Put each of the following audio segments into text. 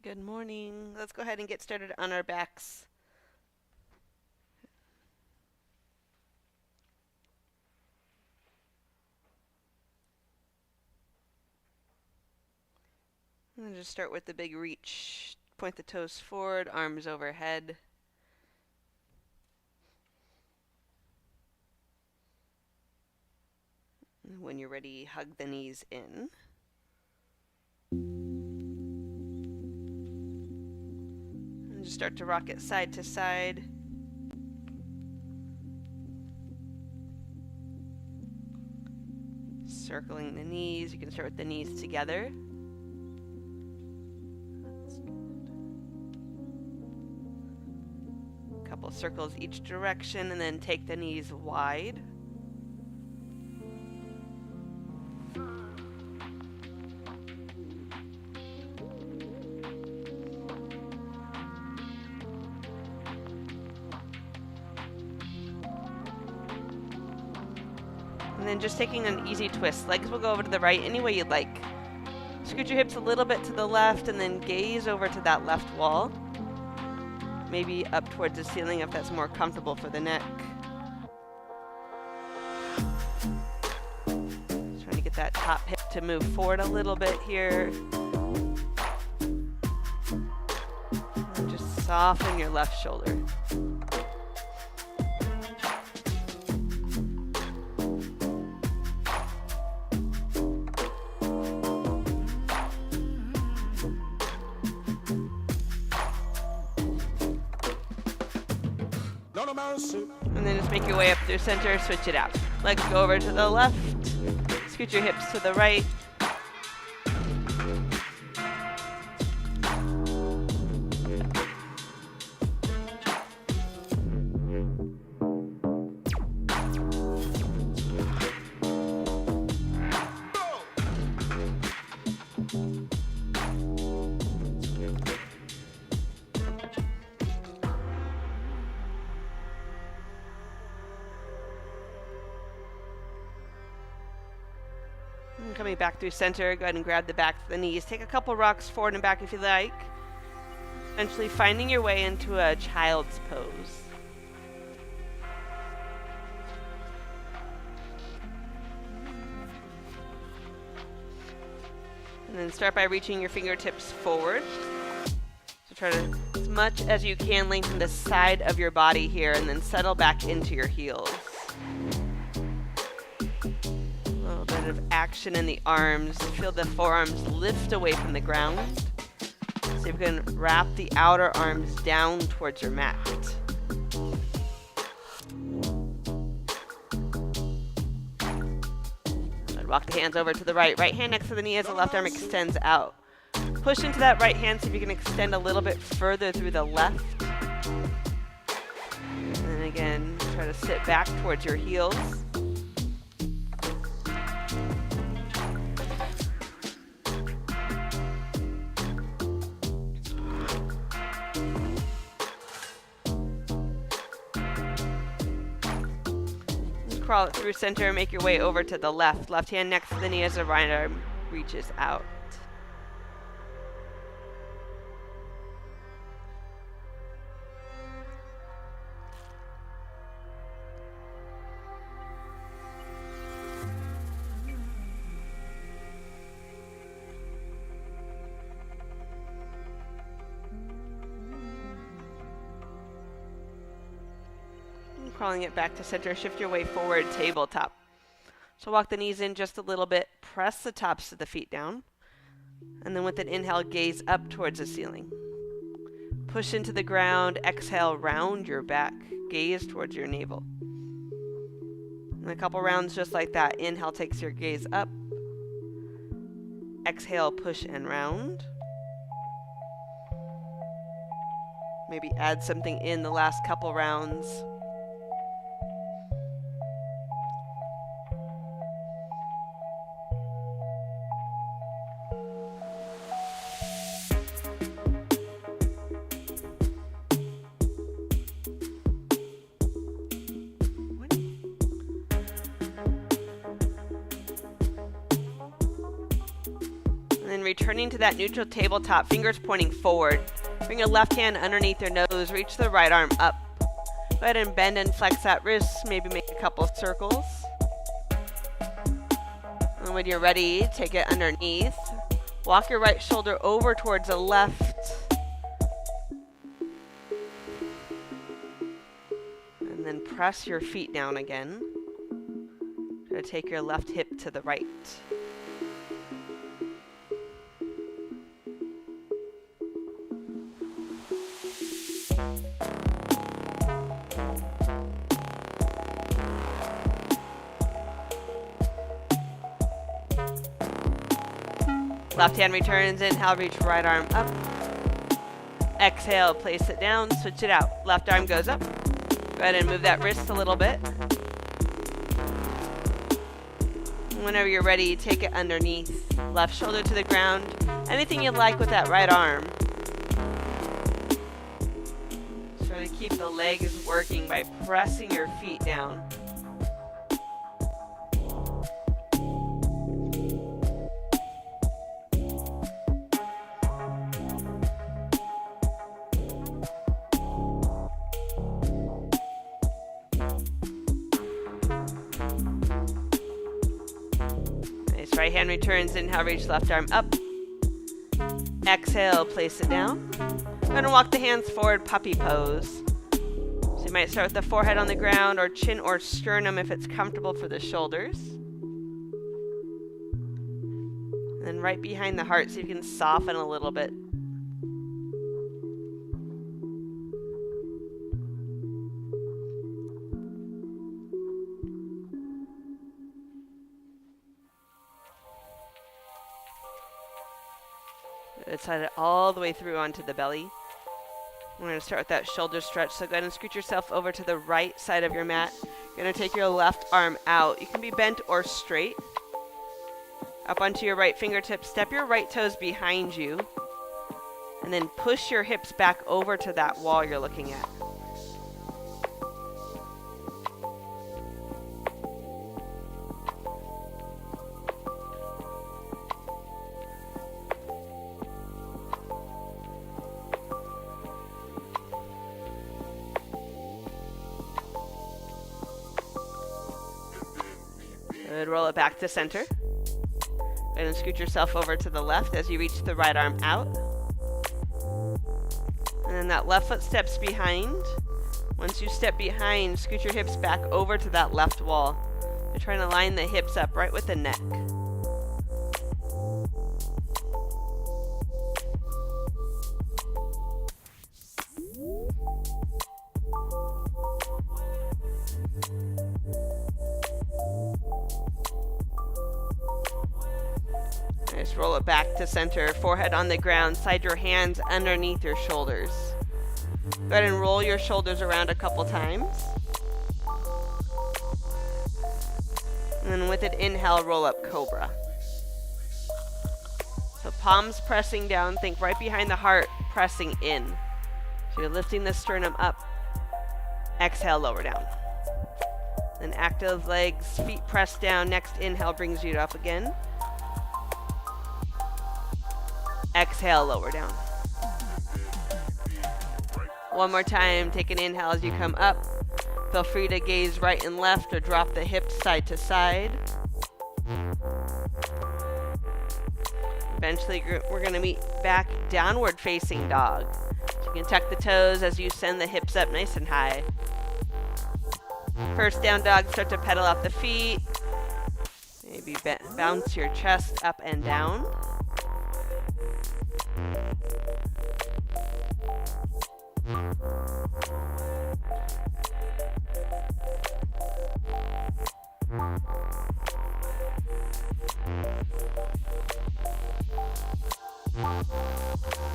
Good morning. Let's go ahead and get started on our backs. And just start with the big reach. Point the toes forward, arms overhead. And when you're ready, hug the knees in. And just start to rock it side to side. Circling the knees. You can start with the knees together. Couple circles each direction, and then take the knees wide. And then just taking an easy twist. Legs will go over to the right any way you'd like. Scoot your hips a little bit to the left and then gaze over to that left wall. Maybe up towards the ceiling if that's more comfortable for the neck. Just trying to get that top hip to move forward a little bit here. And just soften your left shoulder. And then just make your way up through center, switch it out. Legs go over to the left, scoot your hips to the right. And coming back through center, go ahead and grab the back of the knees. Take a couple rocks forward and back if you like. Eventually finding your way into a child's pose. And then start by reaching your fingertips forward. So try to, as much as you can, lengthen the side of your body here and then settle back into your heels. Of action in the arms. Feel the forearms lift away from the ground. See if you can wrap the outer arms down towards your mat. And walk the hands over to the right. Right hand next to the knee as the left arm extends out. Push into that right hand, see if you can extend a little bit further through the left. And then again, try to sit back towards your heels. Crawl it through center, make your way over to the left. Left hand next to the knee as the right arm reaches out. Crawling it back to center, shift your way forward, tabletop. So walk the knees in just a little bit, press the tops of the feet down, and then with an inhale, gaze up towards the ceiling. Push into the ground, exhale, round your back, gaze towards your navel. And a couple rounds just like that. Inhale takes your gaze up. Exhale, push and round. Maybe add something in the last couple rounds. returning to that neutral tabletop, fingers pointing forward. Bring your left hand underneath your nose, reach the right arm up. Go ahead and bend and flex that wrist, maybe make a couple of circles. And when you're ready, take it underneath. Walk your right shoulder over towards the left. And then press your feet down again. Try to take your left hip to the right. Left hand returns, inhale, reach right arm up. Exhale, place it down, switch it out. Left arm goes up. Go ahead and move that wrist a little bit. Whenever you're ready, take it underneath. Left shoulder to the ground. Anything you'd like with that right arm. Try to keep the legs working by pressing your feet down. Right hand returns, inhale, reach left arm up. Exhale, place it down. Go ahead and walk the hands forward, puppy pose. So you might start with the forehead on the ground or chin or sternum if it's comfortable for the shoulders. And then right behind the heart so you can soften a little bit. Slide it all the way through onto the belly. We're going to start with that shoulder stretch. So go ahead and scoot yourself over to the right side of your mat. You're going to take your left arm out. You can be bent or straight. Up onto your right fingertips. Step your right toes behind you. And then push your hips back over to that wall you're looking at. Good, roll it back to center. Go ahead and scoot yourself over to the left as you reach the right arm out. And then that left foot steps behind. Once you step behind, scoot your hips back over to that left wall. You're trying to line the hips up right with the neck. Just roll it back to center, forehead on the ground, slide your hands underneath your shoulders. Go ahead and roll your shoulders around a couple times. And then with it, inhale, roll up cobra. So palms pressing down, think right behind the heart, pressing in. So you're lifting the sternum up. Exhale, lower down. Then active legs, feet pressed down. Next inhale brings you up again. Exhale, lower down. One more time, take an inhale as you come up. Feel free to gaze right and left or drop the hips side to side. Eventually, we're going to meet back downward facing dog. So you can tuck the toes as you send the hips up nice and high. First down dog, start to pedal out the feet. Maybe bounce your chest up and down.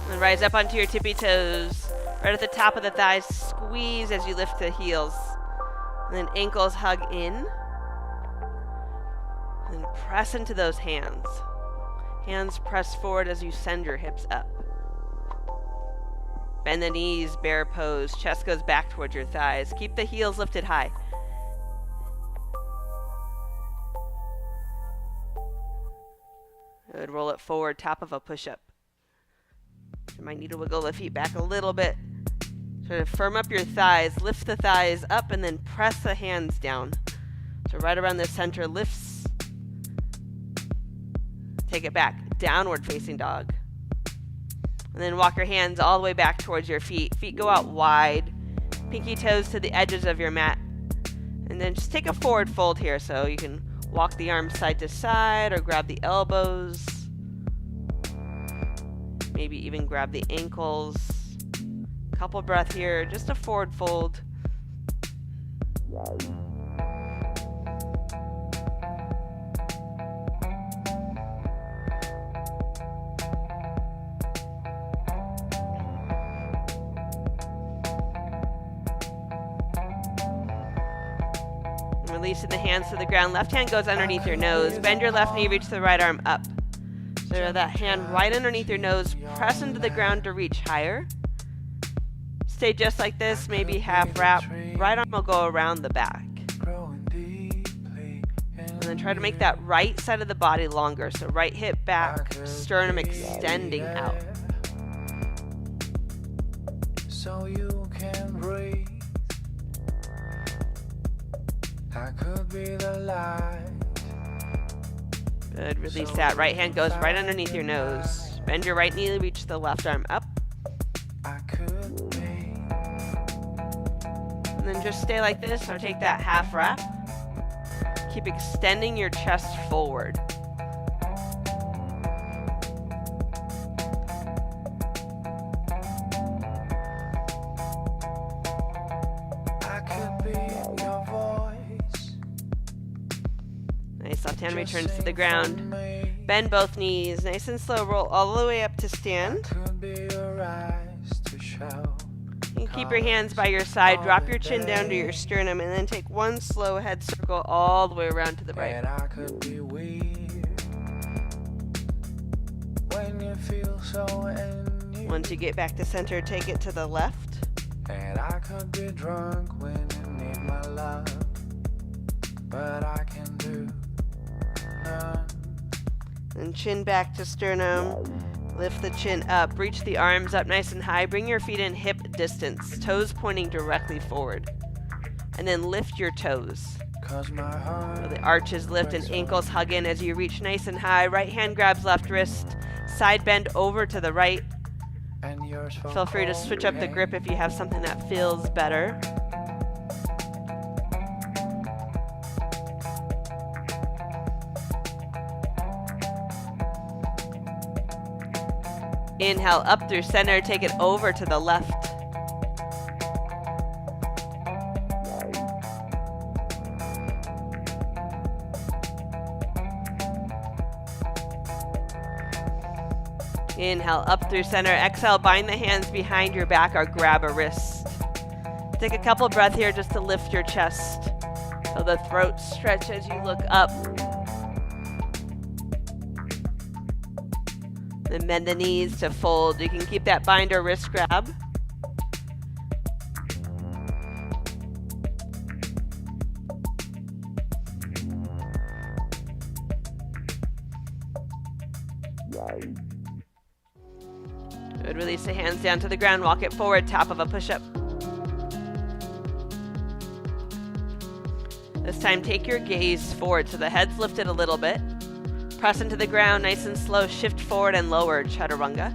And rise up onto your tippy toes. Right at the top of the thighs, squeeze as you lift the heels. And then ankles hug in. And press into those hands. Hands press forward as you send your hips up. Bend the knees, bear pose. Chest goes back towards your thighs. Keep the heels lifted high. Good. Roll it forward, top of a push-up. You might need to wiggle the feet back a little bit. Sort of firm up your thighs, lift the thighs up, and then press the hands down. So right around the center, lifts. Take it back, downward facing dog. And then walk your hands all the way back towards your feet. Feet go out wide, pinky toes to the edges of your mat. And then just take a forward fold here, so you can walk the arms side to side or grab the elbows. Maybe even grab the ankles. Couple breath here, just a forward fold. Releasing the hands to the ground. Left hand goes underneath your nose. Bend your left knee, reach the right arm up. So that hand right underneath your nose, press into the ground to reach higher. Stay just like this, maybe half wrap. Right arm will go around the back. And then try to make that right side of the body longer. So right hip back, sternum extending out. So you can breathe. I could be the light. Good. Release that. Right hand goes right underneath your nose. Bend your right knee, reach the left arm up. I could be. And then just stay like this, or take that half wrap. Keep extending your chest forward. I could be your voice. Nice. Left hand returns to the ground. Bend both knees. Nice and slow. Roll all the way up to stand. Could be your eyes to show. You keep your hands by your side. Drop your chin down to your sternum, and then take one slow head circle all the way around to the right. And I could be weird when you feel so new. Once you get back to center, take it to the left. And I could be drunk when you need my love, but I can do none. And chin back to sternum. Lift the chin up. Reach the arms up nice and high. Bring your feet in hip distance. Toes pointing directly forward. And then lift your toes. So the arches lift and ankles hug in as you reach nice and high. Right hand grabs left wrist. Side bend over to the right. Feel free to switch up the grip if you have something that feels better. Inhale up through center, take it over to the left. Inhale up through center, exhale, bind the hands behind your back or grab a wrist. Take a couple breaths here just to lift your chest. So the throat stretch as you look up. Then bend the knees to fold. You can keep that bind or wrist grab. Good. Release the hands down to the ground. Walk it forward, top of a push-up. This time, take your gaze forward so the head's lifted a little bit. Press into the ground, nice and slow. Shift forward and lower, chaturanga.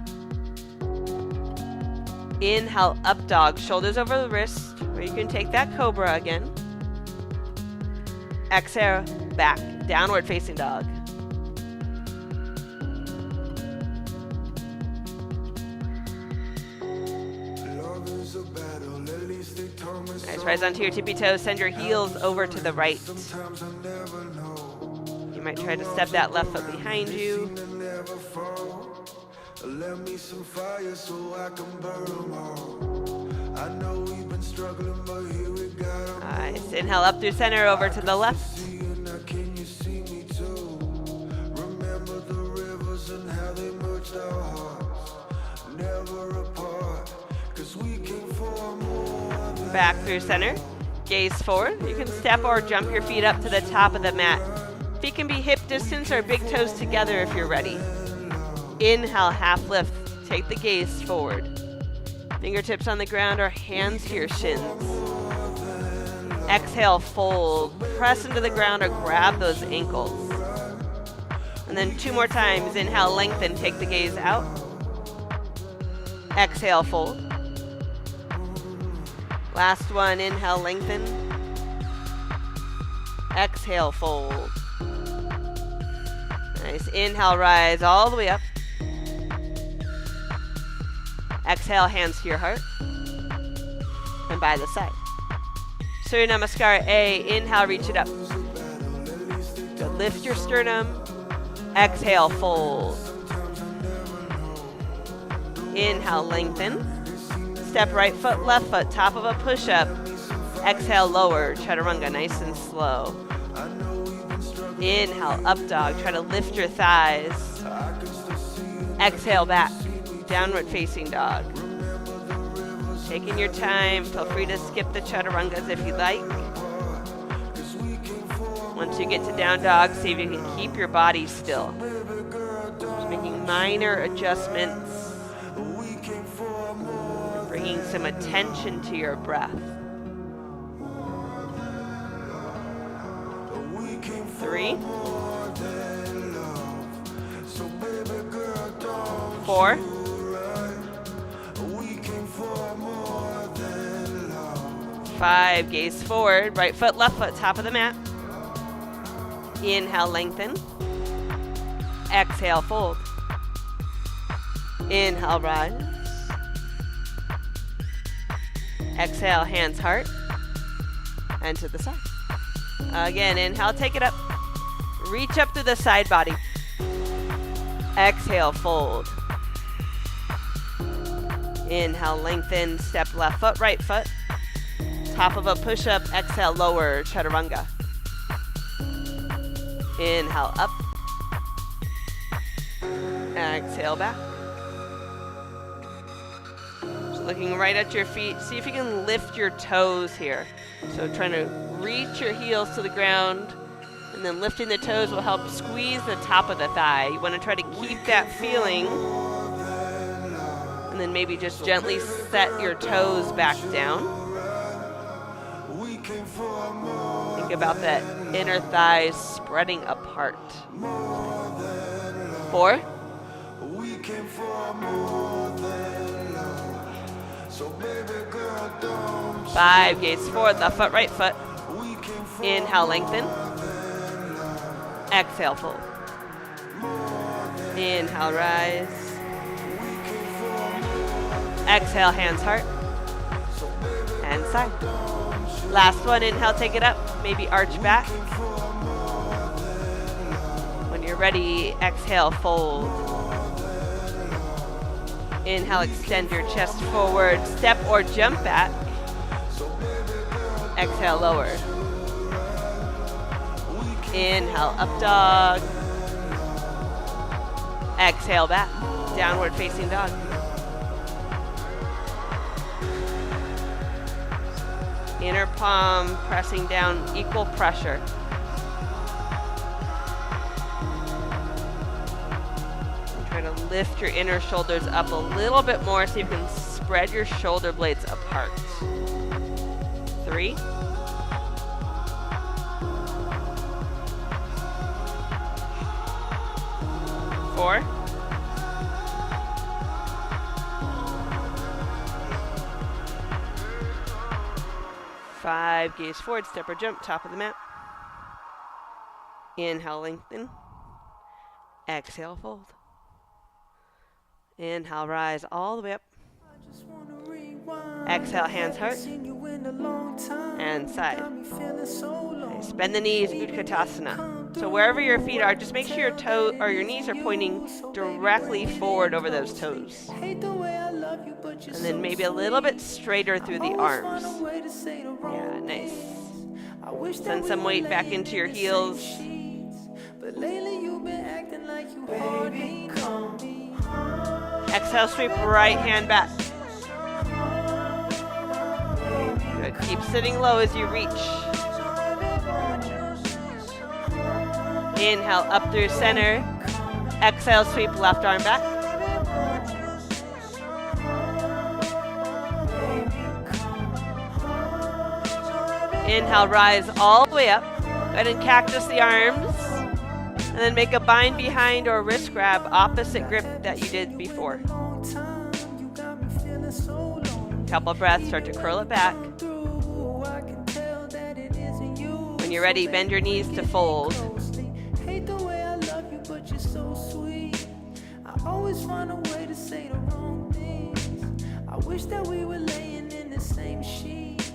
Inhale, up dog. Shoulders over the wrist, or you can take that cobra again. Exhale, back. Downward facing dog. Nice. Rise onto your tippy toes. Send your heels over to the right. You might try to step that left foot behind you. Nice. Inhale up through center, over to the left. Back through center. Gaze forward. You can step or jump your feet up to the top of the mat. Feet can be hip distance or big toes together if you're ready. Inhale, half lift. Take the gaze forward. Fingertips on the ground or hands to your shins. Exhale, fold. Press into the ground or grab those ankles. And then 2 more times. Inhale, lengthen. Take the gaze out. Exhale, fold. Last one. Inhale, lengthen. Exhale, fold. Nice. Inhale, rise all the way up. Exhale, hands to your heart. And by the side. Surya Namaskar A. Inhale, reach it up. So lift your sternum. Exhale, fold. Inhale, lengthen. Step right foot, left foot, top of a push-up. Exhale, lower, chaturanga, nice and slow. Inhale, up dog. Try to lift your thighs. Exhale, back. Downward facing dog. Taking your time. Feel free to skip the chaturangas if you like. Once you get to down dog, see if you can keep your body still. Just making minor adjustments. Bringing some attention to your breath. 3, 4, 5, gaze forward, right foot, left foot, top of the mat. Inhale, lengthen. Exhale, fold. Inhale, rise. Exhale, hands, heart. And to the side. Again, inhale, take it up. Reach up through the side body. Exhale, fold. Inhale, lengthen, step left foot, right foot. Top of a push-up, exhale, lower, chaturanga. Inhale, up. Exhale, back. Just looking right at your feet. See if you can lift your toes here. So trying to reach your heels to the ground, and then lifting the toes will help squeeze the top of the thigh. You want to try to keep that feeling, and then maybe just gently set your toes back down. Think about that inner thighs spreading apart. 4, 5, gaze forward, left foot, right foot. Inhale, lengthen. Exhale, fold. Inhale, rise. Exhale, hands, heart. And side. Last one, inhale, take it up. Maybe arch back. When you're ready, exhale, fold. Inhale, extend your chest forward. Step or jump back. Exhale, lower. Inhale, up dog. Exhale, back. Downward facing dog. Inner palm pressing down, equal pressure. And try to lift your inner shoulders up a little bit more so you can spread your shoulder blades apart. 3, 4, 5, gaze forward, step or jump, top of the mat. Inhale, lengthen. Exhale, fold. Inhale, rise all the way up. Exhale, hands, heart. And side. Nice. Bend the knees, Utkatasana. So wherever your feet are, just make sure your toe or your knees are pointing directly forward over those toes. And then maybe a little bit straighter through the arms. Yeah, nice. Send some weight back into your heels. Exhale, sweep right hand back. Good. Keep sitting low as you reach. Inhale, up through center. Exhale, sweep left arm back. Inhale, rise all the way up. Go ahead and cactus the arms. And then make a bind behind or wrist grab, opposite grip that you did before. Couple breaths, start to curl it back. When you're ready, bend your knees to fold. Always find a way to say the wrong things. I wish that we were laying in the same sheets.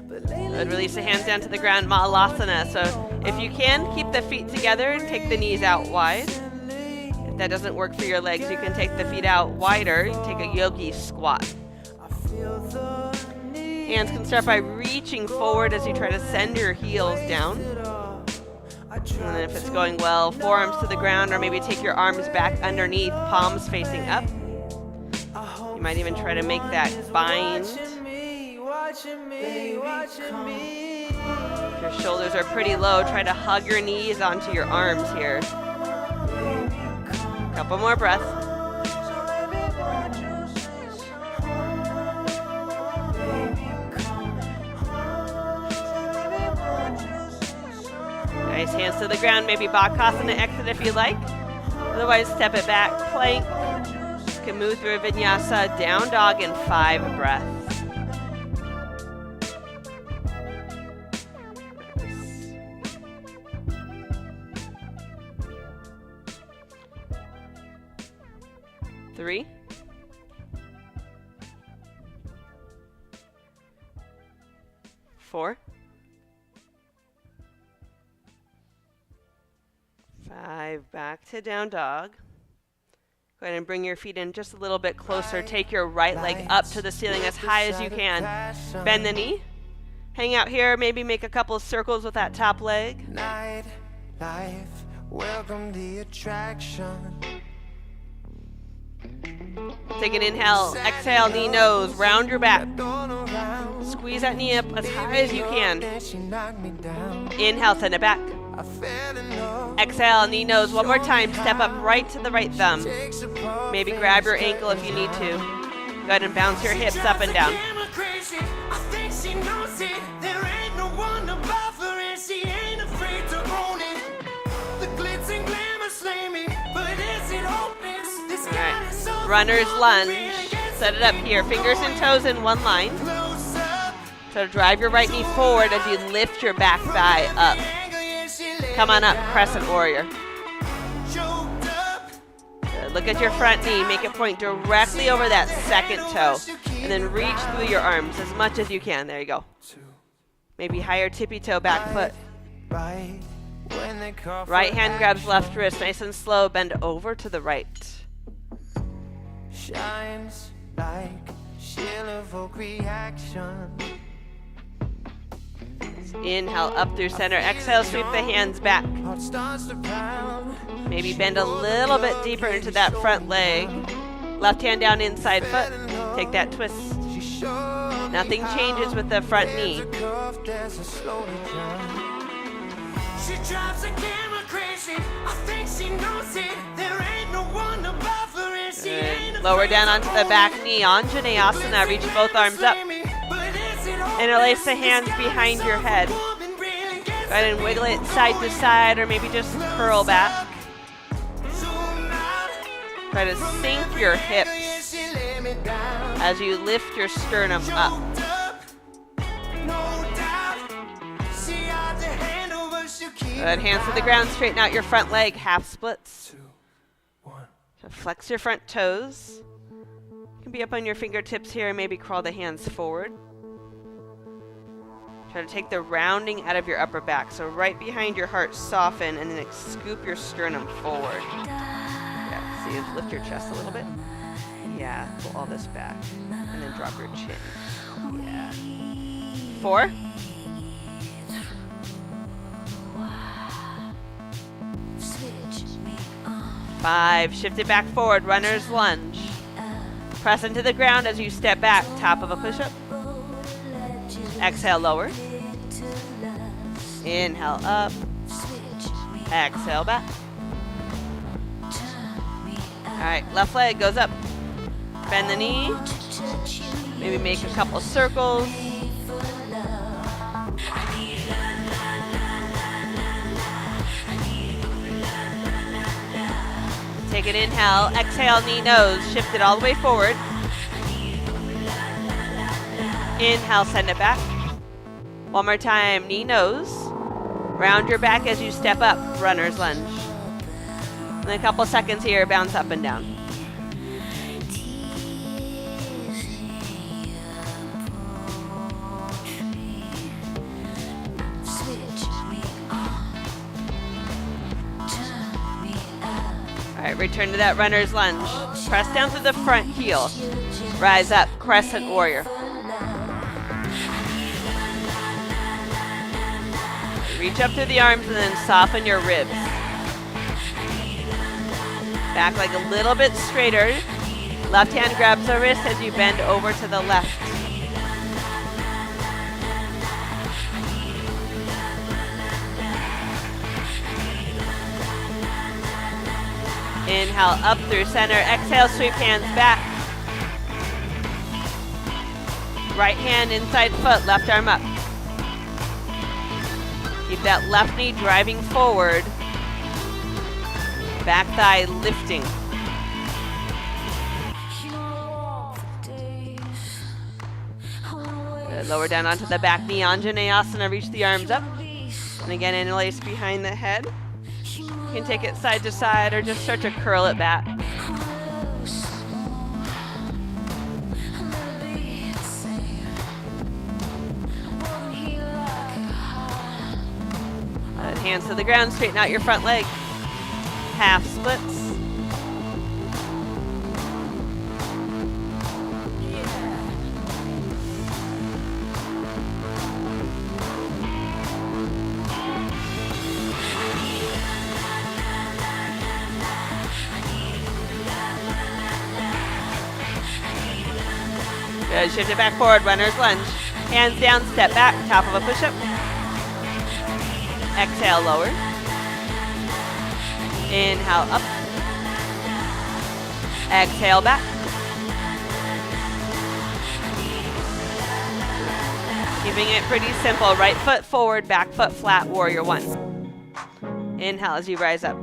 But release the hands down to the ground, Mahalasana. So if you can, keep the feet together and take the knees out wide. If that doesn't work for your legs, you can take the feet out wider. You can take a yogi squat. Hands can start by reaching forward as you try to send your heels down. And then if it's going well, forearms to the ground, or maybe take your arms back underneath, palms facing up. You might even try to make that bind. If your shoulders are pretty low, try to hug your knees onto your arms here. Couple more breaths. Nice, hands to the ground, maybe Bakasana exit if you like. Otherwise, step it back, plank. You can move through a vinyasa, down dog in 5 breaths. Three. 4. 5, back to down dog. Go ahead and bring your feet in just a little bit closer. Take your right leg up to the ceiling as high as you can. Bend the knee. Hang out here, maybe make a couple of circles with that top leg. Night, life, welcome the attraction. Take an inhale, exhale, knee nose, round your back. Squeeze that knee up as high as you can. Inhale, send it back. Exhale, knee nose, one more time. Step up right to the right thumb. Maybe grab your ankle if you need to. Go ahead and bounce your hips up and down. Alright, runner's lunge. Set it up here. Fingers and toes in one line. So drive your right knee forward as you lift your back thigh up. Come on up, crescent warrior. Good. Look at your front knee. Make it point directly over that second toe. And then reach through your arms as much as you can. There you go. Maybe higher tippy toe back foot. Right hand grabs left wrist. Nice and slow. Bend over to the right. Shines like she'll evoke reaction. Inhale, up through center. Exhale, sweep the hands back. Maybe bend a little bit deeper into that front leg. Left hand down inside foot. Take that twist. Nothing changes with the front knee. She drives the camera crazy. I think she knows it. There ain't no one above her and she ain't. Lower down onto the back knee. Anjaneyasana. Reach both arms up. Interlace the hands behind your head. Go ahead and wiggle it side to side or maybe just curl back. Try to sink your hips as you lift your sternum up. Good, hands to the ground, straighten out your front leg, half splits. So flex your front toes. You can be up on your fingertips here and maybe crawl the hands forward. Try to take the rounding out of your upper back. So right behind your heart, soften and then scoop your sternum forward. Yeah, see, lift your chest a little bit. Yeah, pull all this back. And then drop your chin. Yeah. 4. 5, shift it back forward, runner's lunge. Press into the ground as you step back, top of a push-up. Exhale, lower. Inhale, up. Exhale back. All right, left leg goes up. Bend the knee. Maybe make a couple circles. Take an inhale, exhale, knee, nose, shift it all the way forward. Inhale, send it back. One more time, knee, nose. Round your back as you step up, runner's lunge. And a couple seconds here, bounce up and down. All right, return to that runner's lunge. Press down through the front heel. Rise up, crescent warrior. Reach up through the arms and then soften your ribs. Back leg a little bit straighter. Left hand grabs the wrist as you bend over to the left. Inhale, up through center. Exhale, sweep hands back. Right hand inside foot, left arm up. Keep that left knee driving forward. Back thigh lifting. Good. Lower down onto the back knee. Anjaneyasana, reach the arms up. And again, interlace behind the head. You can take it side to side or just start to curl it back. Hands to the ground, straighten out your front leg. Half splits. Good, shift it back forward, runner's lunge. Hands down, step back, top of a push-up. Exhale, lower. Inhale, up. Exhale, back. Keeping it pretty simple. Right foot forward, back foot flat, warrior one. Inhale as you rise up.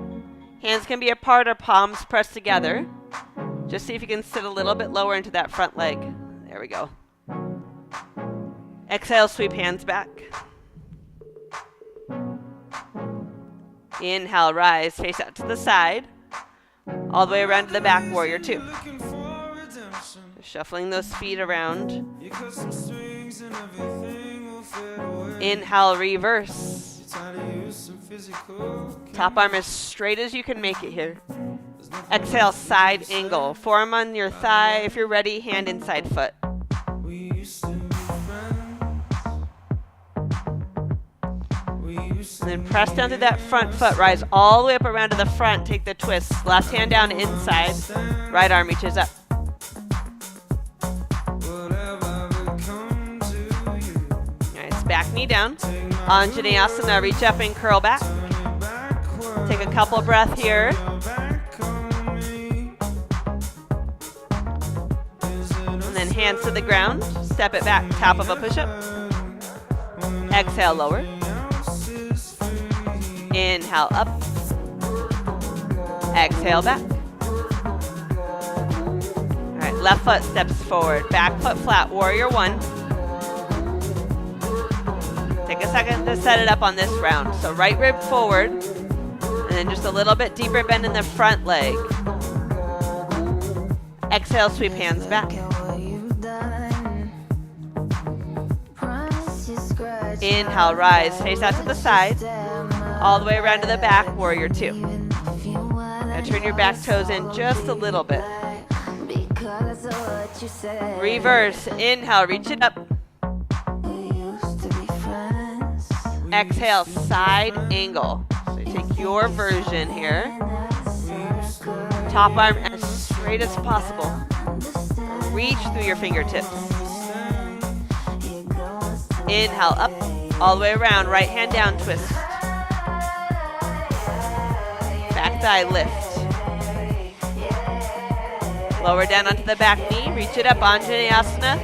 Hands can be apart or palms pressed together. Just see if you can sit a little bit lower into that front leg. There we go. Exhale, sweep hands back. Inhale, rise, face out to the side. All the way around to the back, warrior two. Shuffling those feet around. Inhale, reverse. Top arm as straight as you can make it here. Exhale, side angle. Forearm on your thigh. If you're ready, hand inside foot. And then press down to that front foot. Rise all the way up around to the front. Take the twist. Left hand down inside. Right arm reaches up. Nice. Back knee down. Anjaneyasana. Reach up and curl back. Take a couple breaths here. And then hands to the ground. Step it back. Top of a push-up. Exhale, lower. Inhale, up. Exhale, back. All right, left foot steps forward. Back foot flat, warrior one. Take a second to set it up on this round. So right rib forward, and then just a little bit deeper bend in the front leg. Exhale, sweep hands back. Inhale, rise, face out to the side. All the way around to the back, warrior two. Now turn your back toes in just a little bit. Reverse, inhale, reach it up. Exhale, side angle. So you take your version here. Top arm as straight as possible. Reach through your fingertips. Inhale, up, all the way around, right hand down, twist. thigh lift. Lower down onto the back knee, reach it up, Anjaneyasana.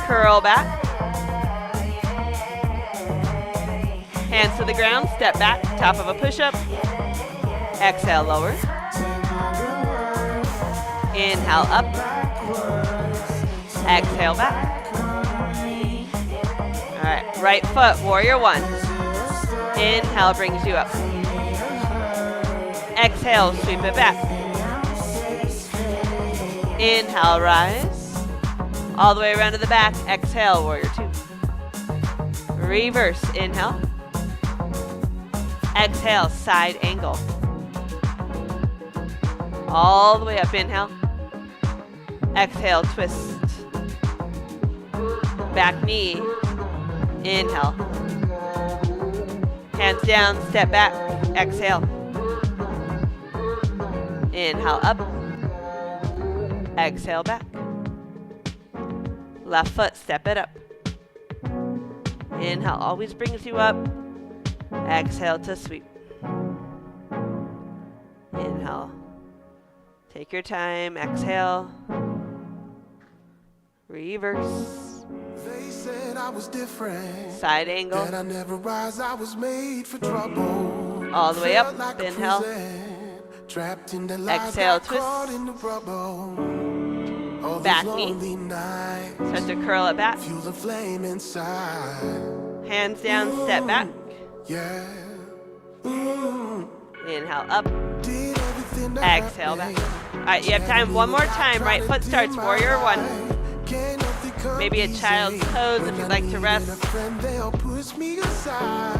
Curl back. Hands to the ground, step back, top of a push-up. Exhale, lower. Inhale, up. Exhale, back. All right, right foot, warrior one. Inhale brings you up. Exhale, sweep it back. Inhale, rise. All the way around to the back. Exhale, warrior two. Reverse, inhale. Exhale, side angle. All the way up, inhale. Exhale, twist. Back knee. Inhale. Hands down, step back. Exhale. Inhale, up. Exhale, back. Left foot, step it up. Inhale, always brings you up. Exhale to sweep. Inhale. Take your time. Exhale. Reverse. They said I was different. Side angle. That I never rise, I was made for trouble. All the way up. Felt like a Inhale. prison, trapped in the lies, Exhale, got caught twist. in the rubble. All Back these knee. lonely nights, Start to curl it back. fuel the flame inside. Hands down, step back. Yeah. Inhale, up. Did everything that Exhale, I back. made. All right, you have time. One more time. Right foot starts, warrior one. Can't nothing come Maybe a child's easy. pose if you'd like to rest. When I need a friend, they'll push me aside.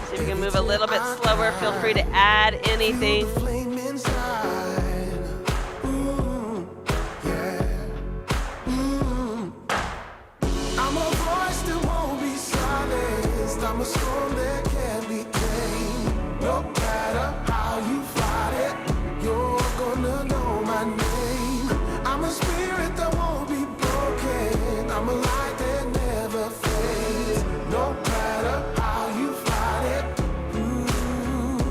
See if you can move a little bit slower. Feel free to add anything. Feel the flame inside. Yeah. I'm a voice that won't be silenced. I'm a storm that can't be tamed. No matter how you fight it, you're gonna know my name. I'm a spirit that won't be broken. I'm a light that never fades. No matter how you fight it,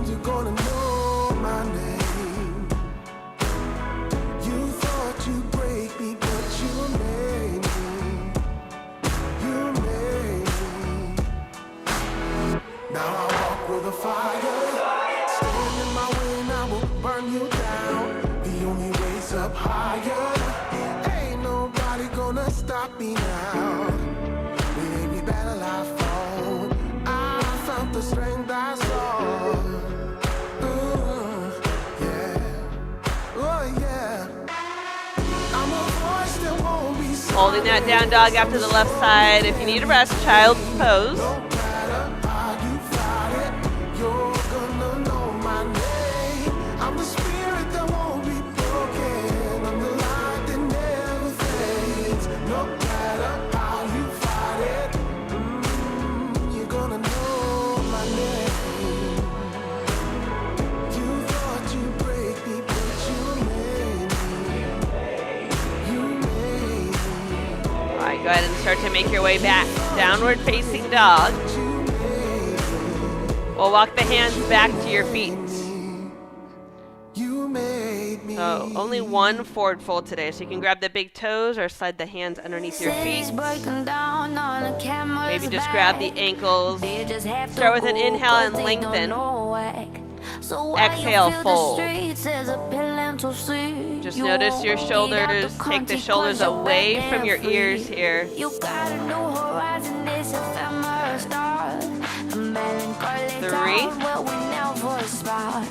you're gonna know my name. You thought you'd break me, but you made me. You made me. Now I walk with a fire. Stand in my way and I will burn you down. The only way's up higher. Ain't nobody gonna stop me now. With every battle I fought, I found the strength I saw. Yeah. Oh yeah. I'm a voice that won't be silent. Holding that down dog after the left side. If you need a rest, child's pose. No matter how you fight it, you're gonna know my name. I'm the spirit that won't be broken. I'm the light that never fades. No matter how you fight it, you're gonna know my name. You thought you'd break me, but you made me. You made me. All right, go ahead and start to make your way back. Downward facing dog. We'll walk the hands back to your feet. You made me. So only one forward fold today. So you can grab the big toes or slide the hands underneath your feet. Maybe just grab the ankles. Start with an inhale and lengthen. Exhale, fold. Just notice your shoulders. Take the shoulders away from your ears here. You got a new horizon, this ephemeral star. A melancholy 3. town where we never start.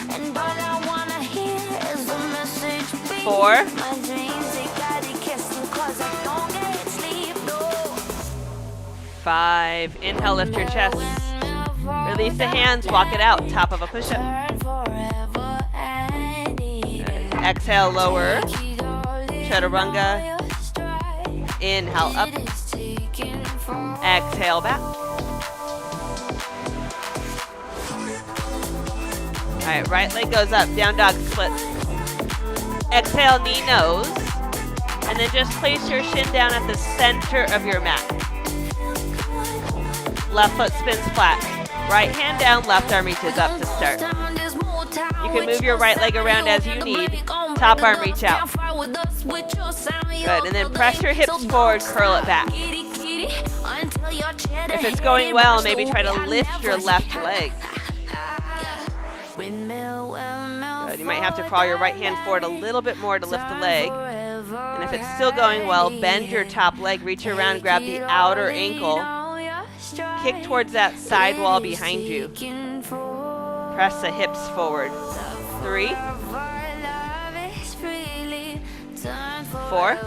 And all I wanna hear is the message beat. 4. My dreams, they gotta kiss me 'cause I don't get sleep, no. 5. Inhale, lift your chest. Release the hands, walk it out, top of a push-up. Turn forever and eat. Exhale, lower. Chaturanga. Inhale, up. Exhale, back. All right, right leg goes up, down dog splits. Exhale, knee nose. And then just place your shin down at the center of your mat. Left foot spins flat. Right hand down, left arm reaches up to start. You can move your right leg around as you need. Top arm reach out. Good, and then press your hips forward, curl it back. If it's going well, maybe try to lift your left leg. Good, you might have to crawl your right hand forward a little bit more to lift the leg. And if it's still going well, bend your top leg, reach around, grab the outer ankle. Kick towards that side wall behind you. Press the hips forward. 3, 4,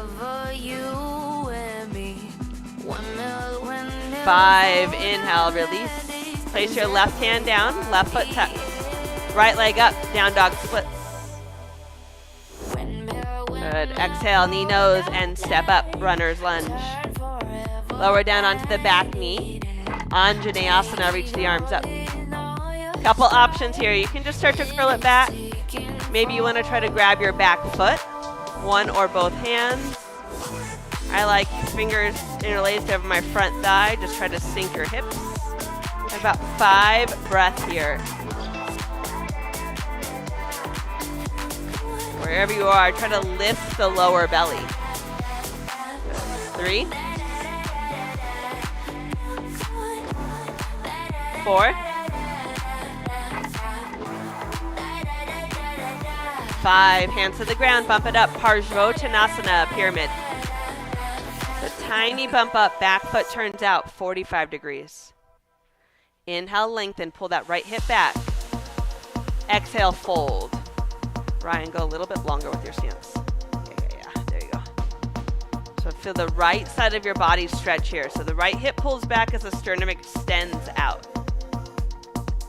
5. Inhale, release. Place your left hand down, left foot tucked. Right leg up, down dog splits. Good. Exhale, knee nose and step up, runner's lunge. Lower down onto the back knee. Anjaneyasana, reach the arms up. Couple options here. You can just start to curl it back. Maybe you want to try to grab your back foot, one or both hands. I like fingers interlaced over my front thigh. Just try to sink your hips. About 5 breaths here. Wherever you are, try to lift the lower belly. 3, 4, 5. Hands to the ground, bump it up. Parsvottanasana, pyramid. The tiny bump up, back foot turns out 45 degrees. Inhale, lengthen, pull that right hip back. Exhale, fold. Ryan, go a little bit longer with your stance. Yeah, there you go. So feel the right side of your body stretch here. So the right hip pulls back as the sternum extends out.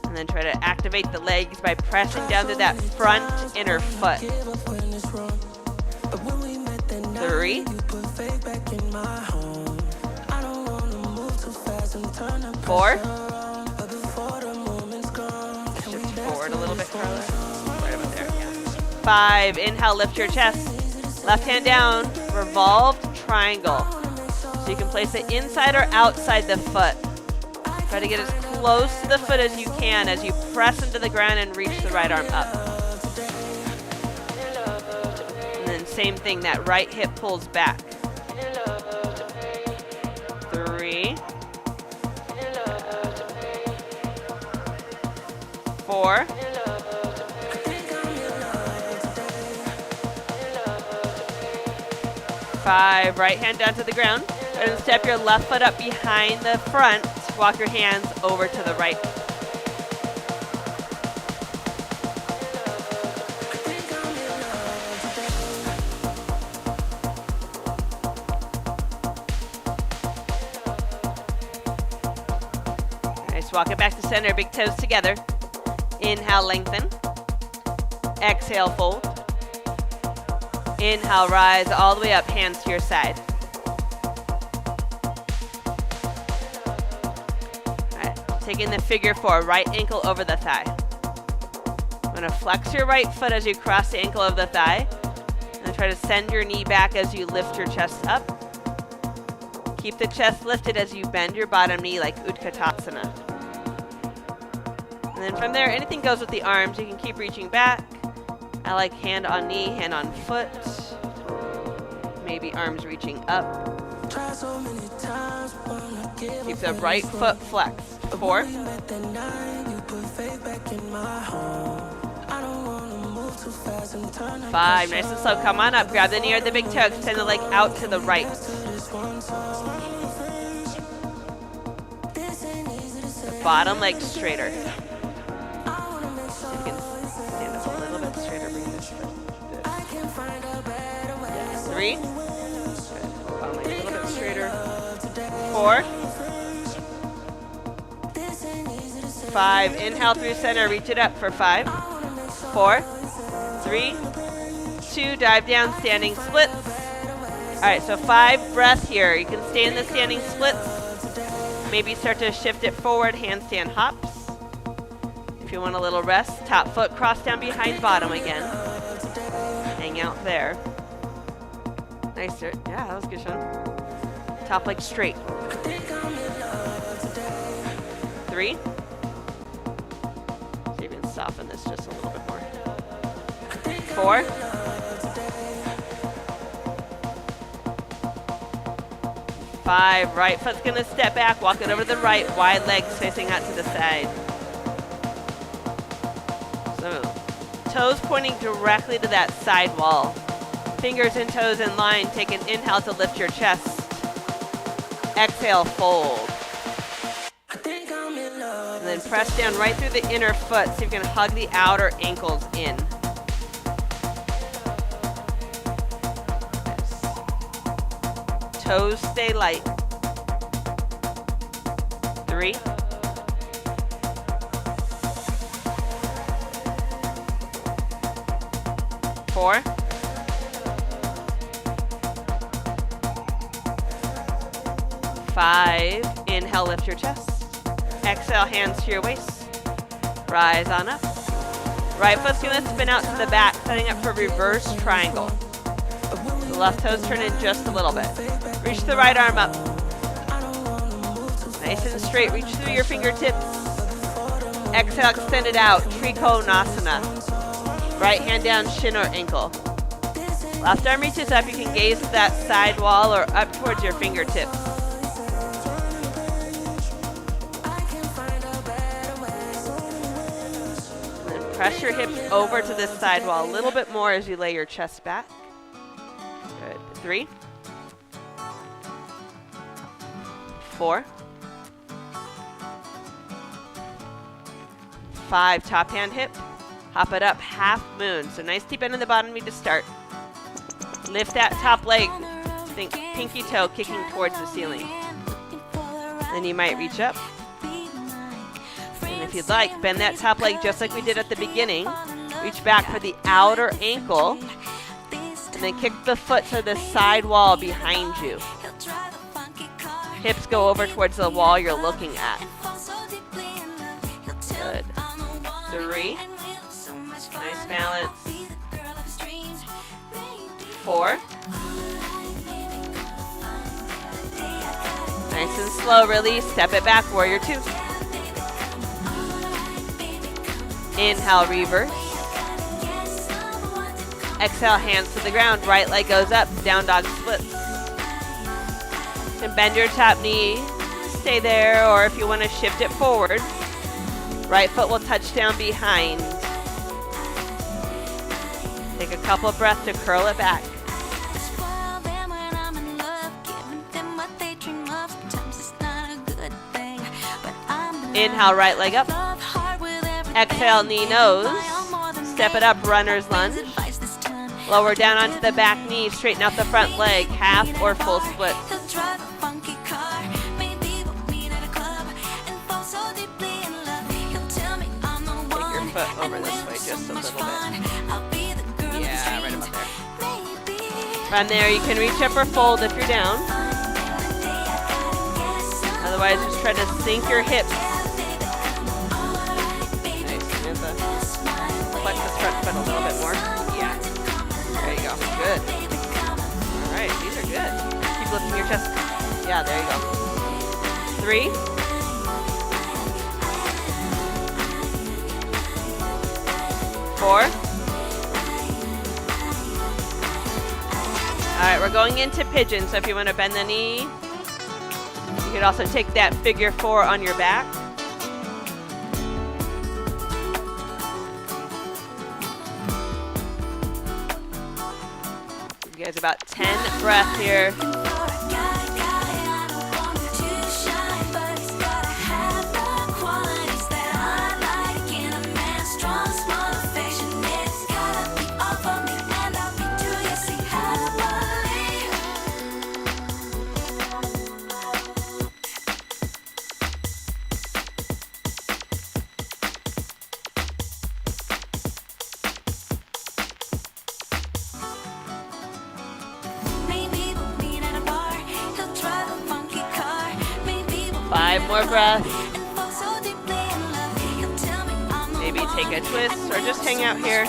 And then try to activate the legs by pressing down to that front inner foot. 3, 4. Shift forward a little bit, Carla. Right about there, yeah. 5. Inhale, lift your chest. Left hand down, revolved triangle. So you can place it inside or outside the foot. Try to get as close to the foot as you can as you press into the ground and reach the right arm up. And then same thing, that right hip pulls back. 3, 4, 5. Right hand down to the ground. And step your left foot up behind the front. Walk your hands over to the right. Nice. Walk it back to center. Big toes together. Inhale, lengthen. Exhale, fold. Inhale, rise all the way up, hands to your side. Taking the figure 4, right ankle over the thigh. I'm going to flex your right foot as you cross the ankle of the thigh. And try to send your knee back as you lift your chest up. Keep the chest lifted as you bend your bottom knee like Utkatasana. And then from there, anything goes with the arms. You can keep reaching back. I like hand on knee, hand on foot. Maybe arms reaching up. Keep the right foot flexed. 4, 5. Nice and slow. Come on up. Grab the knee or the big toe. Extend the leg out to the right. The bottom leg straighter. So you can stand up a little bit straighter. Bring this. 3. Bottom leg a little bit straighter. 4. 5. Inhale through center. Reach it up for 5, 4, 3, 2. Dive down, standing splits. All right, so 5 breaths here. You can stay in the standing splits. Maybe start to shift it forward, handstand hops. If you want a little rest, top foot cross down behind bottom again. Hang out there. Nice. Yeah, that was good, Sean. Top leg straight. 3, soften this just a little bit more. 4. 5. Right foot's gonna step back, walk it over to the right, wide legs facing out to the side. So, toes pointing directly to that side wall. Fingers and toes in line. Take an inhale to lift your chest. Exhale, fold. And then press down right through the inner foot so you can hug the outer ankles in. Toes stay light. 3. 4. 5. Inhale, lift your chest. Exhale, hands to your waist. Rise on up. Right foot's gonna spin out to the back, setting up for reverse triangle. The left toes turn in just a little bit. Reach the right arm up. Nice and straight. Reach through your fingertips. Exhale, extend it out. Trikonasana. Right hand down, shin or ankle. Left arm reaches up. You can gaze to that side wall or up towards your fingertips. Then press your hips over to this side wall a little bit more as you lay your chest back. Good. 3. 4. 5. Top hand hip. Hop it up, half moon. So nice deep bend in the bottom knee to start. Lift that top leg. Think pinky toe kicking towards the ceiling. Then you might reach up. And if you'd like, bend that top leg just like we did at the beginning. Reach back for the outer ankle. And then kick the foot to the side wall behind you. Hips go over towards the wall you're looking at. Good. 3. Nice balance. 4. Nice and slow. Release. Step it back. Warrior 2. Inhale, reverse. Exhale, hands to the ground. Right leg goes up. Down dog splits. And bend your top knee. Stay there, or if you want to shift it forward, right foot will touch down behind. Take a couple of breaths to curl it back. Inhale, right leg up. Exhale, knee nose. Step it up, runner's lunge. Lower down onto the back knee. Straighten out the front leg, half or full split. Take your foot over this way just a little bit. Yeah, right about there. From there, you can reach up or fold if you're down. Otherwise, just try to sink your hips. Nice, Samantha. Flex this front foot a little bit more. Yeah. There you go. Good. All right, these are good. Keep lifting your chest. Yeah, there you go. 3. 4. All right, we're going into pigeon. So if you want to bend the knee, you could also take that figure 4 on your back. You guys about 10 breaths here. More breaths. Maybe take a twist or just hang out here.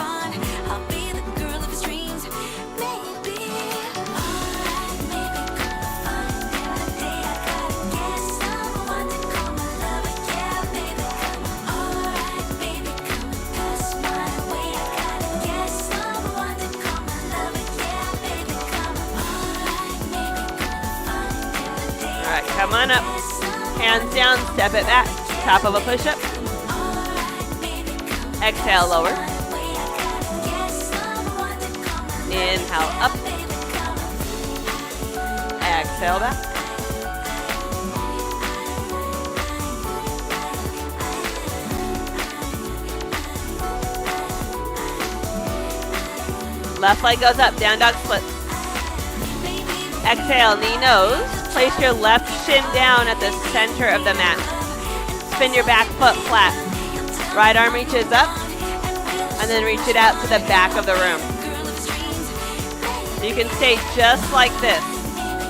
on up. Hands down, step it back. Top of a push-up. Exhale, lower. Inhale, up. Exhale, back. Left leg goes up, down dog splits. Exhale, knee nose. Place your left shin down at the center of the mat. Spin your back foot flat. Right arm reaches up, and then reach it out to the back of the room. You can stay just like this.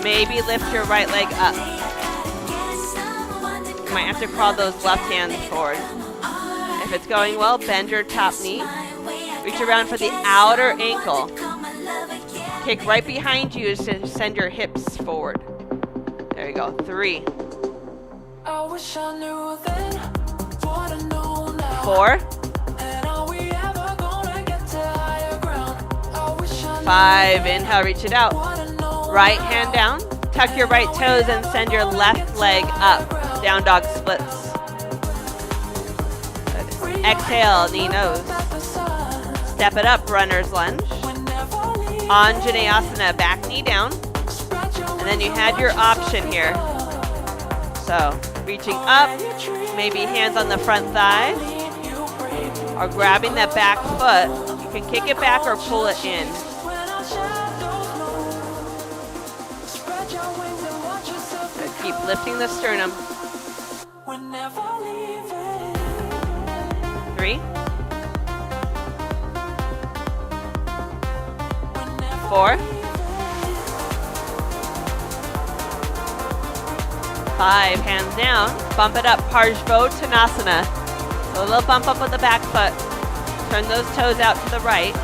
Maybe lift your right leg up. You might have to crawl those left hands forward. If it's going well, bend your top knee. Reach around for the outer ankle. Kick right behind you to send your hips forward. There you go. 3. 4. 5. Inhale, reach it out. Right hand down. Tuck your right toes and send your left leg up. Down dog splits. Good. Exhale, knee nose. Step it up, runner's lunge. Anjaneyasana, back knee down. And then you had your option here. So, reaching up, maybe hands on the front thigh, or grabbing that back foot. You can kick it back or pull it in. So keep lifting the sternum. 3. 4. 5, hands down. Bump it up, Parsvottanasana. So a little bump up with the back foot. Turn those toes out to the right.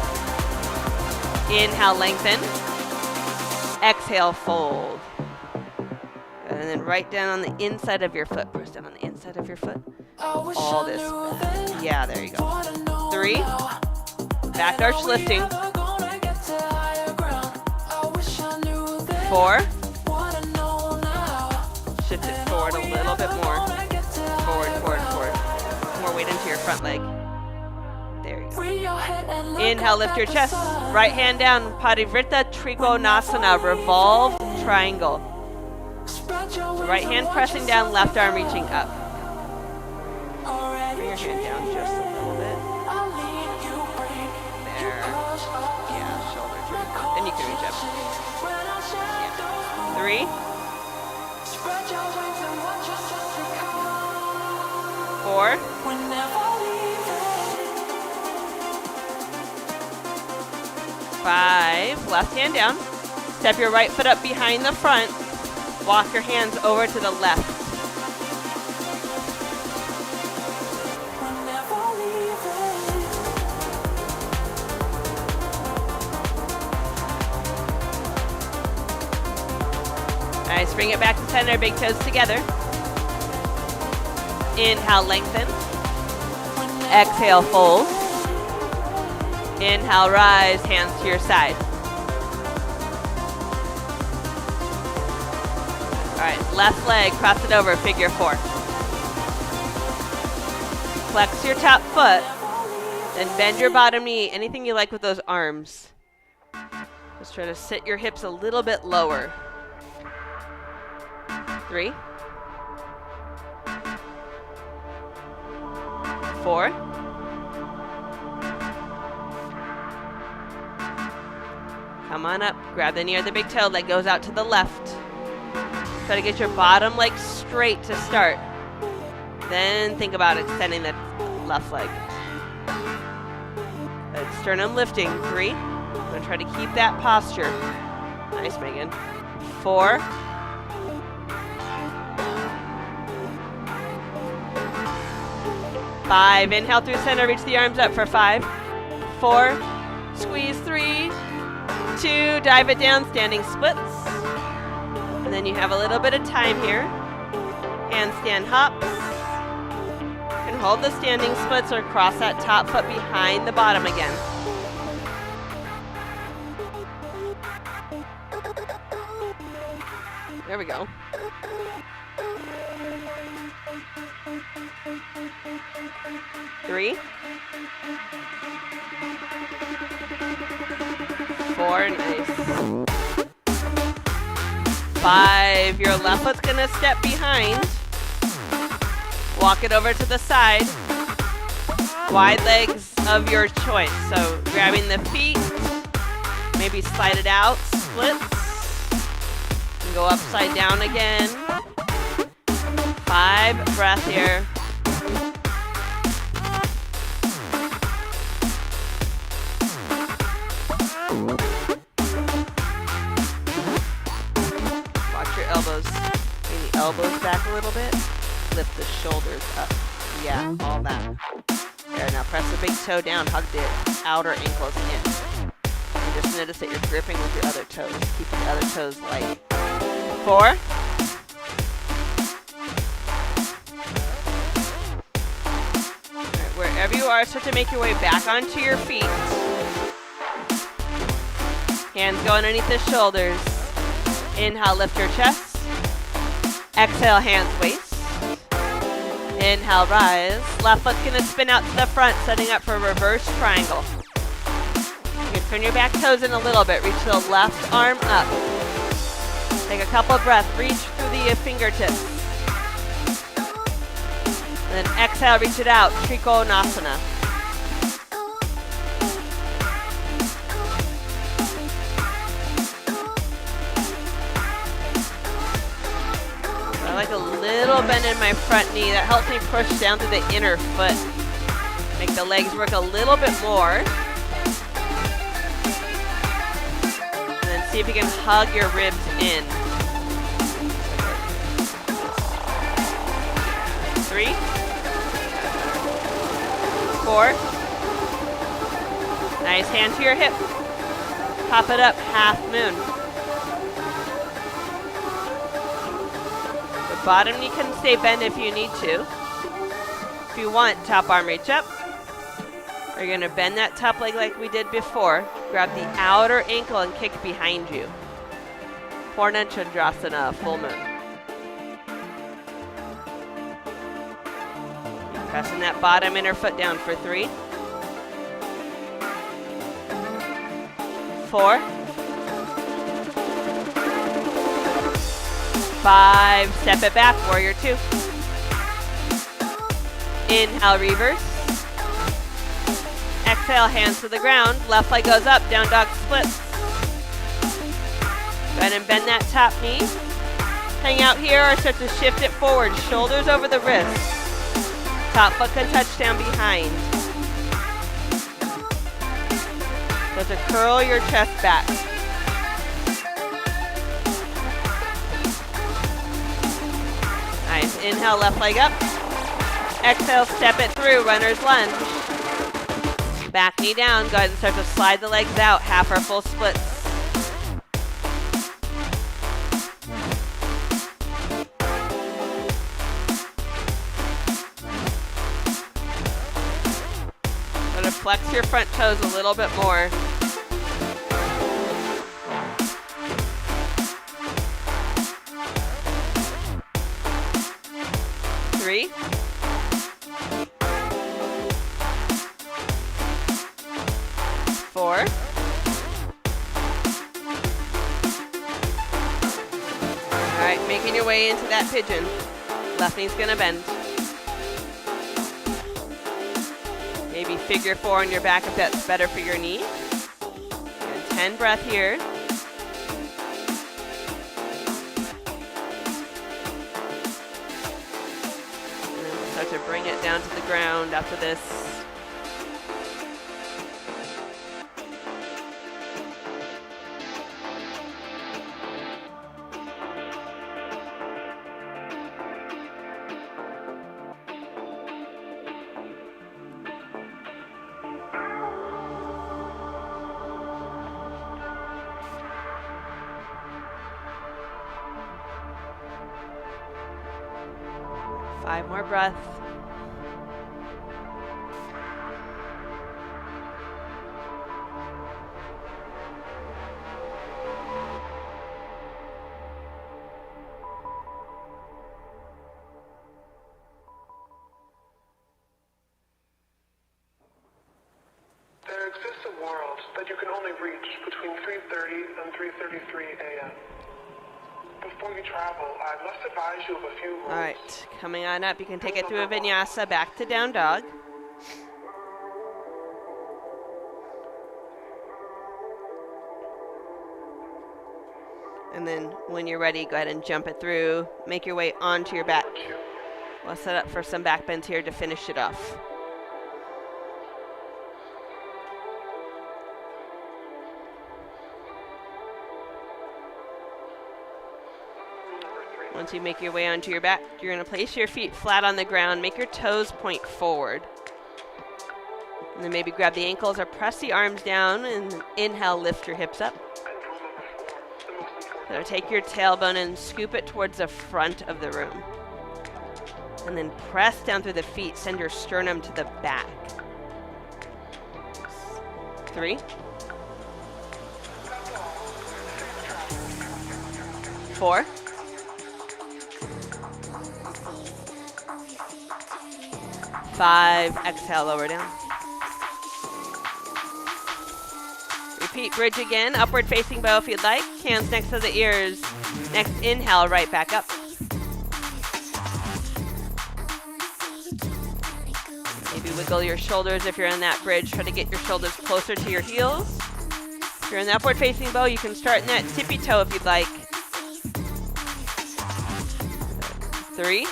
Inhale, lengthen. Exhale, fold. And then right down on the inside of your foot. Press down on the inside of your foot. All this. Yeah, there you go. 3. Back arch lifting. 4. Shift it forward a little bit more. Forward, forward, forward. More weight into your front leg. There you go. Inhale, lift your chest. Right hand down. Parivrtta Trikonasana, revolved triangle. So right hand pressing down, left arm reaching up. Bring your hand down just a little bit. There. Yeah, shoulder turn. Then you can reach up. Yeah. 3. 4. 5. Left hand down. Step your right foot up behind the front. Walk your hands over to the left. Nice. Bring it back to center. Big toes together. Inhale, lengthen. Exhale, fold. Inhale, rise, hands to your side. All right, left leg, cross it over, figure 4. Flex your top foot, then bend your bottom knee. Anything you like with those arms. Just try to sit your hips a little bit lower. 3. 4. 'Come on up. Grab the knee or the big toe. Leg goes out to the left. Try to get your bottom leg straight to start. Then think about extending the left leg. Good. Sternum lifting. 3. I'm going to try to keep that posture. Nice, Megan. 4. 5. Inhale through center. Reach the arms up for 5. 4. Squeeze. 3. 2. Dive it down. Standing splits. And then you have a little bit of time here. Handstand hops. You can hold the standing splits or cross that top foot behind the bottom again. There we go. Three. 4, nice. 5, your left foot's gonna step behind. Walk it over to the side. Wide legs of your choice. So grabbing the feet, maybe slide it out, splits. And go upside down again. 5, breath here. Watch your elbows. Bring the elbows back a little bit. Lift the shoulders up. Yeah, all that. There, now press the big toe down. Hug the outer ankles in. And just notice that you're gripping with your other toes. Keep the other toes light. 4. Alright, wherever you are, start to make your way back onto your feet. Hands go underneath the shoulders. Inhale, lift your chest. Exhale, hands waist. Inhale, rise. Left foot's gonna spin out to the front, setting up for a reverse triangle. You can turn your back toes in a little bit. Reach the left arm up. Take a couple of breaths. Reach through the fingertips. And then exhale, reach it out. Trikonasana. I like a little bend in my front knee. That helps me push down through the inner foot. Make the legs work a little bit more. And then see if you can hug your ribs in. 3, 4. Nice, hand to your hip. Pop it up, half moon. Bottom knee can stay bent if you need to. If you want, top arm reach up. You're going to bend that top leg like we did before. Grab the outer ankle and kick behind you. Purna Chandrasana, full moon. Pressing that bottom inner foot down for 3, 4, 5, step it back, warrior 2. Inhale, reverse. Exhale, hands to the ground. Left leg goes up, down dog splits. Go ahead and bend that top knee. Hang out here or start to shift it forward. Shoulders over the wrists. Top foot can touch down behind. So to curl your chest back. Nice. Inhale, left leg up. Exhale, step it through, runner's lunge. Back knee down. Go ahead and start to slide the legs out, half or full splits. Going to flex your front toes a little bit more. 3, 4, 5. Making your way into that pigeon. Left knee's gonna bend. Maybe figure 4 on your back if that's better for your knee. And 10 breath here. And then we'll start to bring it down to the ground after this. Five more breaths. that you can only reach between 3:30 and 3:33 a.m. Before you travel, I must advise you of a few rules. All right, coming on up, you can take it through a vinyasa back to down dog. And then when you're ready, go ahead and jump it through. Make your way onto your back. We'll set up for some back bends here to finish it off. Once you make your way onto your back, you're going to place your feet flat on the ground. Make your toes point forward. And then maybe grab the ankles or press the arms down, and inhale, lift your hips up. So take your tailbone and scoop it towards the front of the room. And then press down through the feet. Send your sternum to the back. 3. 4. 5. Exhale, lower down. Repeat bridge again. Upward facing bow if you'd like. Hands next to the ears. Next inhale, right back up. Maybe wiggle your shoulders if you're in that bridge. Try to get your shoulders closer to your heels. If you're in the upward facing bow, you can start in that tippy toe if you'd like. 3.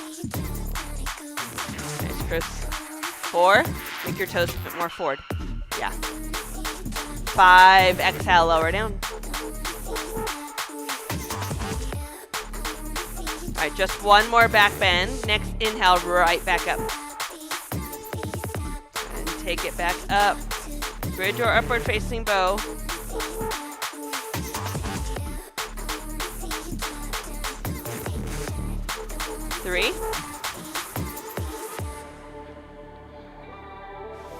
Nice, Chris. 4. Make your toes a bit more forward. Yeah. 5. Exhale, lower down. All right, just one more back bend. Next inhale, right back up. And take it back up. Bridge or upward facing bow. 3.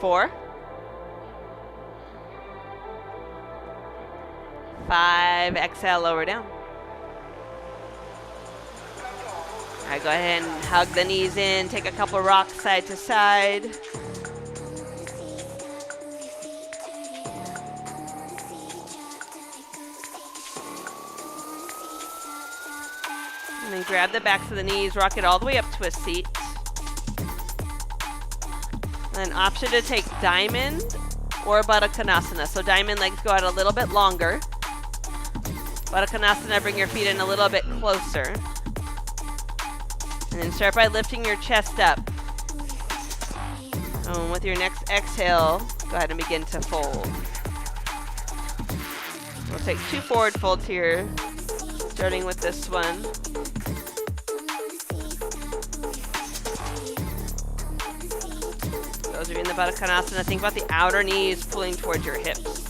4. 5. Exhale, lower down. All right, go ahead and hug the knees in. Take a couple rocks side to side. And then grab the backs of the knees, rock it all the way up to a seat. And then option to take diamond or Baddha Konasana. So diamond legs go out a little bit longer. Baddha Konasana, bring your feet in a little bit closer. And then start by lifting your chest up. And with your next exhale, go ahead and begin to fold. We'll take 2 forward folds here, starting with this one. Those of you in the Baddha Konasana, think about the outer knees pulling towards your hips.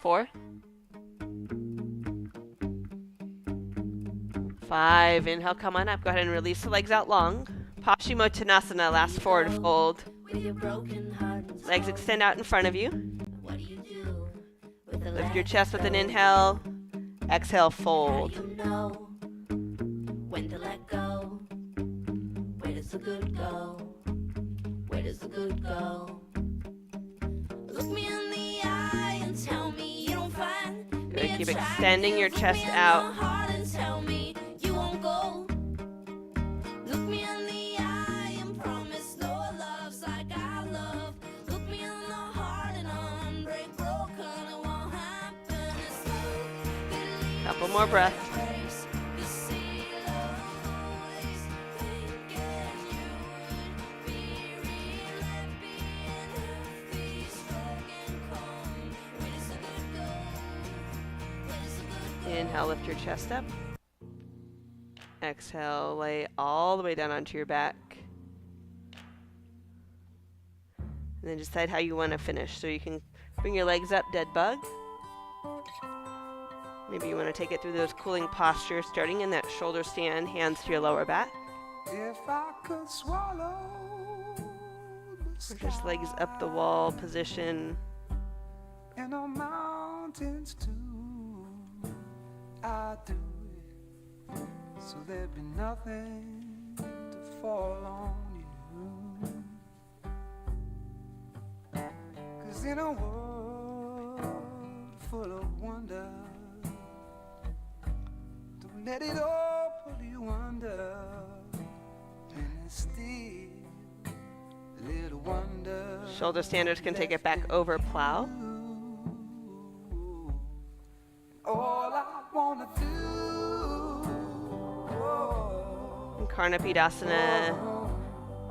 Four. 5. Inhale, come on up. Go ahead and release the legs out long. Paschimottanasana, last forward fold. Legs extend out in front of you. Lift your chest with an inhale. Exhale, fold. When to let go. Where does the good go? Where does the good go? Look me in the eye and tell me you don't find me. Keep extending your chest out. And tell me you won't go. Look me in the eye and promise no love's like I love. Look me in the heart and unbreak broken. It won't happen. It's love. Couple more breaths. Inhale, lift your chest up. Exhale, lay all the way down onto your back. And then decide how you want to finish. So you can bring your legs up, dead bug. Maybe you want to take it through those cooling postures, starting in that shoulder stand, hands to your lower back. If I could swallow Or just legs up the wall position. in a mountain mountains too. I do it so there'd be nothing to fall on you. 'Cause in a world full of wonder, don't let it all pull you under. And it's still little wonder. Shoulder standers can take it back over plow. All I wanna do. And Karnapidasana,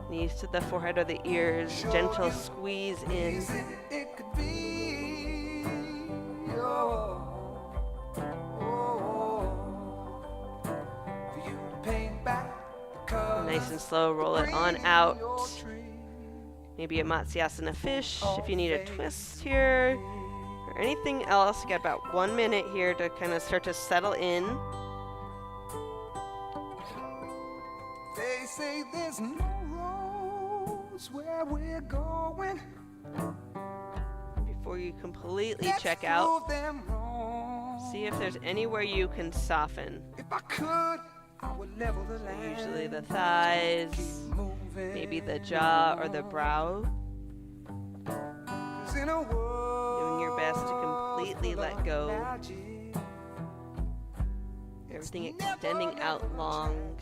knees to the forehead or the ears, gentle squeeze in. It could be. For you to paint back the colors. Nice and slow, roll it on out. Maybe a Matsyasana fish if you need a twist here. Or anything else. You got about 1 minute here to kind of start to settle in. They say there's no roads where we're going. Before you completely Let's check out, prove them wrong. see if there's anywhere you can soften. If I could, I would level the land. Usually the thighs, maybe the jaw or the brow. In a world Doing your best to completely let go. Everything extending out long.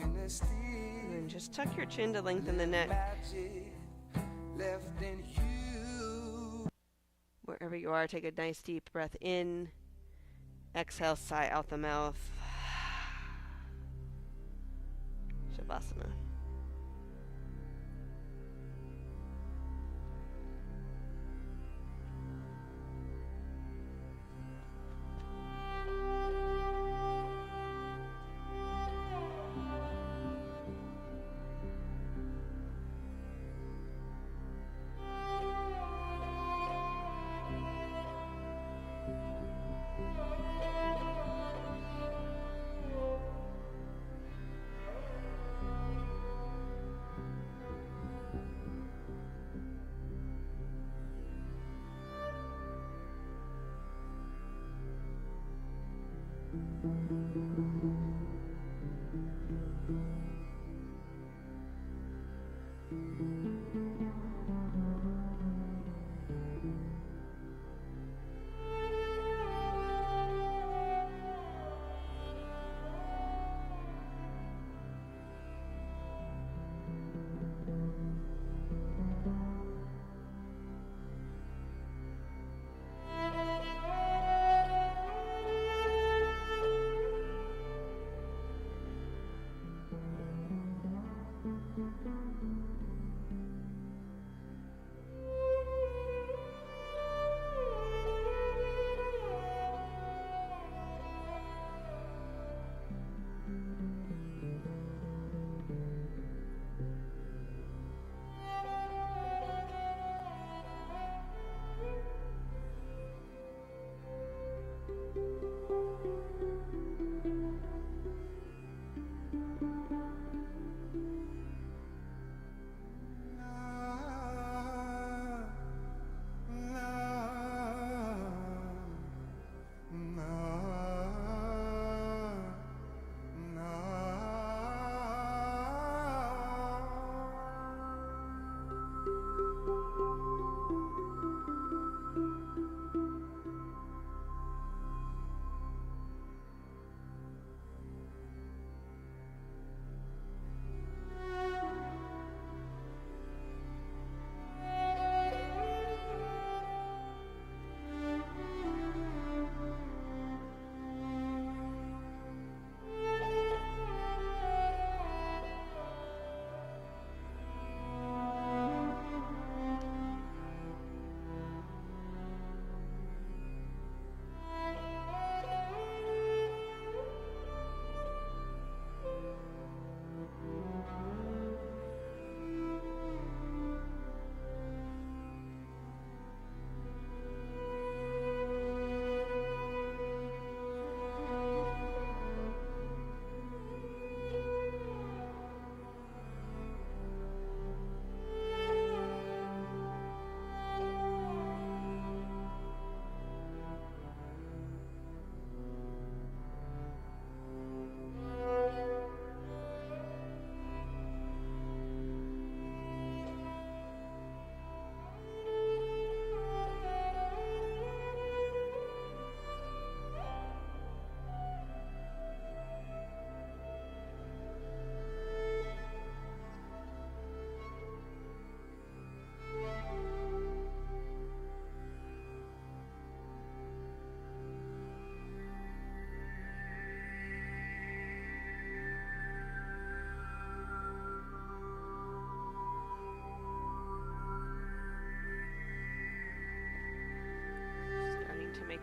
And then just tuck your chin to lengthen the neck. Wherever you are, take a nice deep breath in. Exhale, sigh out the mouth. Shavasana.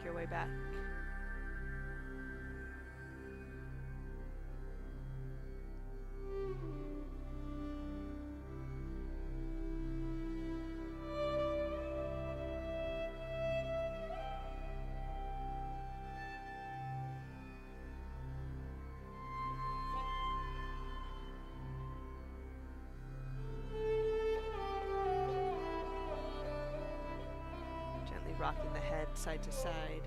Make your way back. Gently rocking the head side to side.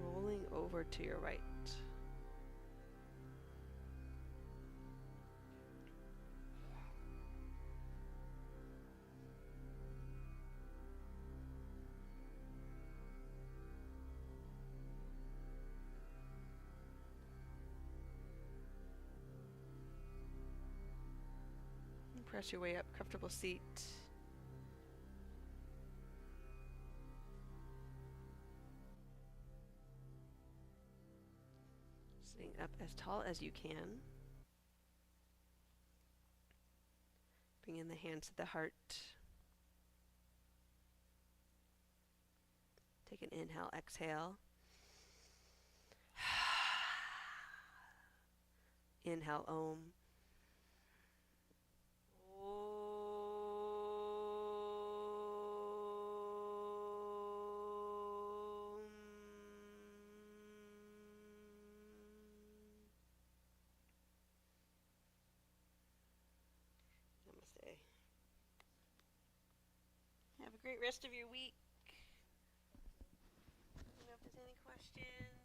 Rolling over to your right. Press your way up, comfortable seat. Sitting up as tall as you can. Bring in the hands to the heart. Take an inhale, exhale. Inhale, Om. Namaste. Have a great rest of your week. Let me know if there's any questions.